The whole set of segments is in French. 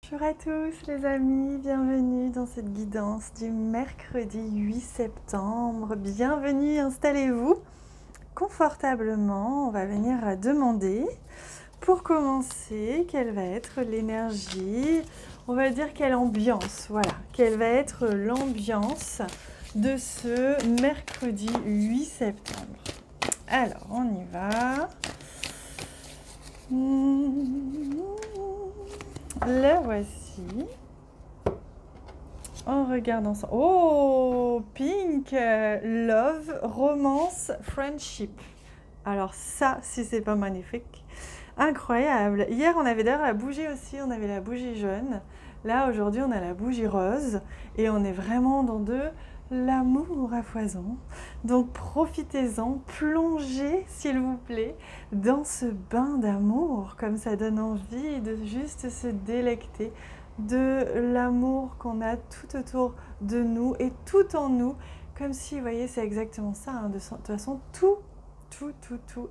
Bonjour à tous les amis, bienvenue dans cette guidance du mercredi 8 septembre. Bienvenue, installez-vous confortablement. On va venir demander, pour commencer, quelle va être l'énergie, on va dire quelle ambiance, voilà, quelle va être l'ambiance de ce mercredi 8 septembre. Alors, on y va. Le voici. On regarde ensemble. Oh, Pink, Love, Romance, Friendship. Alors ça, si c'est pas magnifique, incroyable. Hier, on avait d'ailleurs la bougie aussi, on avait la bougie jaune. Là, aujourd'hui, on a la bougie rose. Et on est vraiment dans de l'amour à foison. Donc, profitez-en, plongez, s'il vous plaît, dans ce bain d'amour. Comme ça donne envie de juste se délecter de l'amour qu'on a tout autour de nous et tout en nous. Comme si, vous voyez, c'est exactement ça. Hein, de toute façon, tout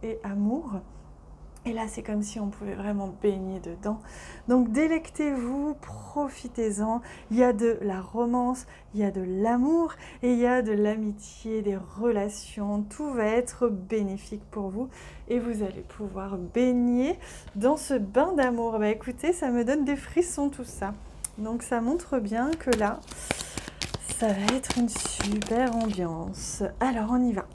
est amour. Et là, c'est comme si on pouvait vraiment baigner dedans. Donc, délectez-vous, profitez-en. Il y a de la romance, il y a de l'amour et il y a de l'amitié, des relations. Tout va être bénéfique pour vous et vous allez pouvoir baigner dans ce bain d'amour. Bah, écoutez, ça me donne des frissons tout ça. Donc, ça montre bien que là, ça va être une super ambiance. Alors, on y va.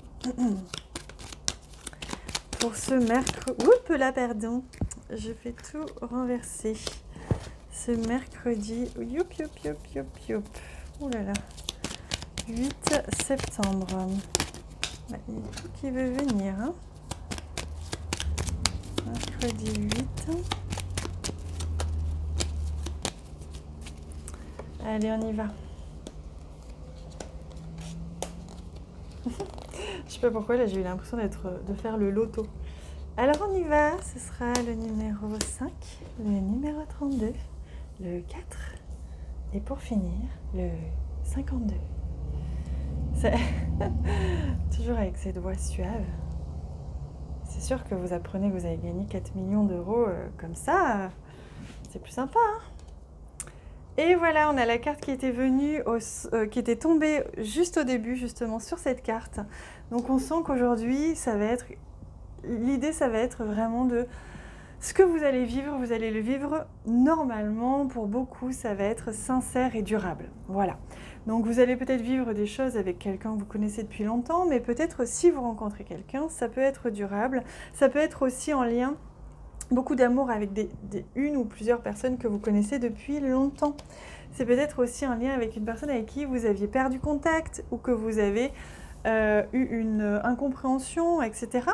Pour ce mercredi... Oups là, pardon. Je fais tout renverser. Ce mercredi... Youp. Ouh là là. 8 septembre. Bah, il y a tout qui veut venir. Hein. Mercredi 8. Allez, on y va. Je sais pas pourquoi, là j'ai eu l'impression de faire le loto. Alors on y va, ce sera le numéro 5, le numéro 32, le 4 et pour finir, le 52. C'est toujours avec cette voix suave. C'est sûr que vous apprenez que vous avez gagné 4 millions d'euros comme ça, c'est plus sympa. Hein. Et voilà, on a la carte qui était venue, qui était tombée juste au début, justement, sur cette carte. Donc on sent qu'aujourd'hui, l'idée, ça va être vraiment de ce que vous allez le vivre normalement. Pour beaucoup, ça va être sincère et durable. Voilà. Donc vous allez peut-être vivre des choses avec quelqu'un que vous connaissez depuis longtemps, mais peut-être si vous rencontrez quelqu'un, ça peut être durable. Ça peut être aussi en lien beaucoup d'amour avec une ou plusieurs personnes que vous connaissez depuis longtemps. C'est peut-être aussi un lien avec une personne avec qui vous aviez perdu contact ou que vous avez eu une incompréhension, etc.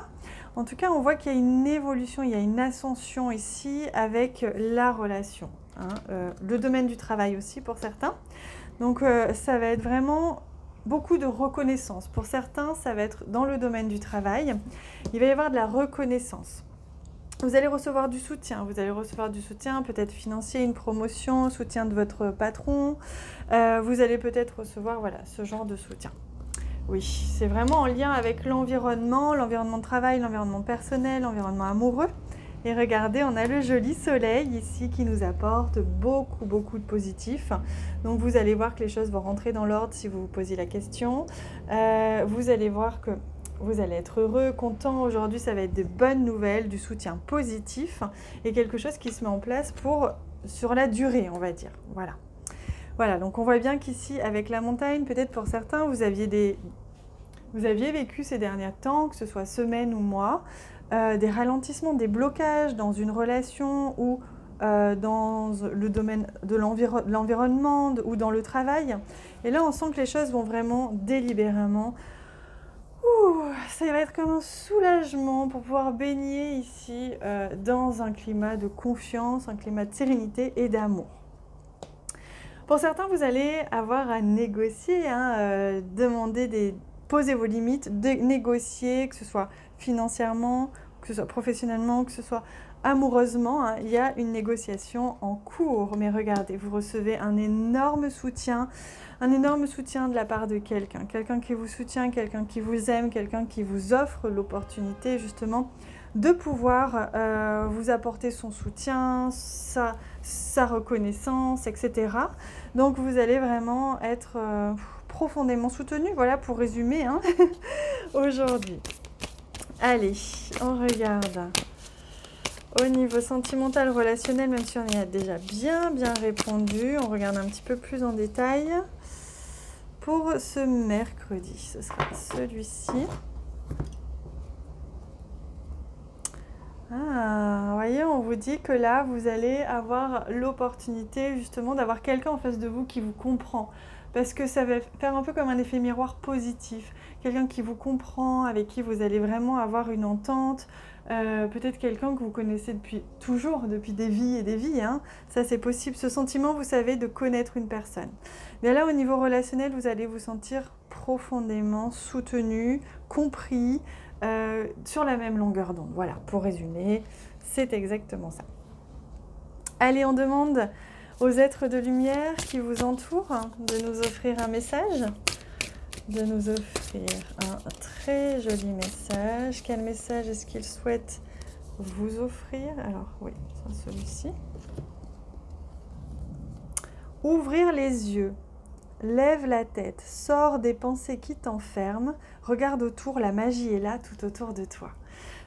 En tout cas, on voit qu'il y a une évolution, il y a une ascension ici avec la relation. Hein, le domaine du travail aussi pour certains. Donc ça va être vraiment beaucoup de reconnaissance. Pour certains, ça va être dans le domaine du travail. Il va y avoir de la reconnaissance. Vous allez recevoir du soutien, peut-être financier, une promotion, soutien de votre patron. Vous allez peut-être recevoir ce genre de soutien. Oui, c'est vraiment en lien avec l'environnement de travail, l'environnement personnel, l'environnement amoureux. Et regardez, on a le joli soleil ici qui nous apporte beaucoup de positif. Donc vous allez voir que les choses vont rentrer dans l'ordre si vous vous posez la question. Vous allez voir que vous allez être heureux, content. Aujourd'hui, ça va être de bonnes nouvelles, du soutien positif et quelque chose qui se met en place sur la durée, on va dire. Voilà, donc on voit bien qu'ici, avec la montagne, peut-être pour certains, vous aviez vécu ces derniers temps, que ce soit semaines ou mois, des ralentissements, des blocages dans une relation ou dans le domaine de l'environnement ou dans le travail. Et là, on sent que les choses vont vraiment délibérément. Ça va être comme un soulagement pour pouvoir baigner ici dans un climat de confiance, un climat de sérénité et d'amour. Pour certains, vous allez avoir à négocier, poser vos limites, négocier, que ce soit financièrement, que ce soit professionnellement, que ce soit amoureusement. Hein, il y a une négociation en cours. Mais regardez, vous recevez un énorme soutien de la part de quelqu'un qui vous soutient, quelqu'un qui vous aime, quelqu'un qui vous offre l'opportunité justement de pouvoir vous apporter son soutien, sa reconnaissance, etc. Donc vous allez vraiment être profondément soutenu, voilà pour résumer hein, aujourd'hui. Allez, on regarde au niveau sentimental, relationnel, même si on y a déjà bien répondu, on regarde un petit peu plus en détail. Pour ce mercredi, ce sera celui-ci. Ah, vous voyez, on vous dit que là, vous allez avoir l'opportunité justement d'avoir quelqu'un en face de vous qui vous comprend. Parce que ça va faire un peu comme un effet miroir positif. Quelqu'un qui vous comprend, avec qui vous allez vraiment avoir une entente. Peut-être quelqu'un que vous connaissez depuis toujours, depuis des vies et des vies. Hein. Ça, c'est possible. Ce sentiment, vous savez, de connaître une personne. Mais là, au niveau relationnel, vous allez vous sentir profondément soutenu, compris, sur la même longueur d'onde. Voilà, pour résumer, c'est exactement ça. Allez, on demande aux êtres de lumière qui vous entourent de nous offrir un message, de nous offrir un très joli message. Quel message est-ce qu'ils souhaitent vous offrir? Alors oui, c'est celui-ci. Ouvrir les yeux. Lève la tête, sors des pensées qui t'enferment, regarde autour, la magie est là tout autour de toi.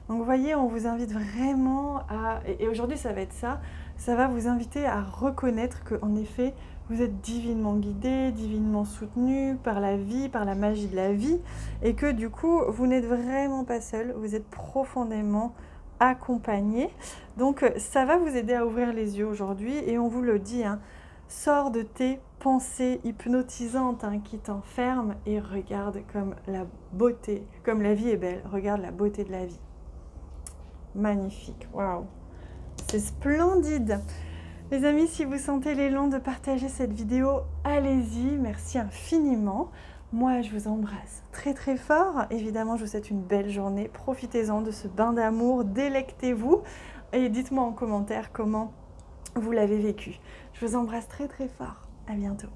Donc vous voyez, on vous invite vraiment à, et aujourd'hui ça va être ça va vous inviter à reconnaître qu'en effet, vous êtes divinement guidé, divinement soutenu par la vie, par la magie de la vie, et que du coup, vous n'êtes vraiment pas seul, vous êtes profondément accompagné. Donc ça va vous aider à ouvrir les yeux aujourd'hui, et on vous le dit, hein, sors de tes pensées hypnotisantes hein, qui t'enferment et regarde comme la beauté, comme la vie est belle, regarde la beauté de la vie. Magnifique, waouh, c'est splendide. Les amis, si vous sentez l'élan de partager cette vidéo, allez-y, merci infiniment. Moi, je vous embrasse très très fort. Évidemment, je vous souhaite une belle journée. Profitez-en de ce bain d'amour, délectez-vous et dites-moi en commentaire comment vous l'avez vécu. Je vous embrasse très très fort. À bientôt.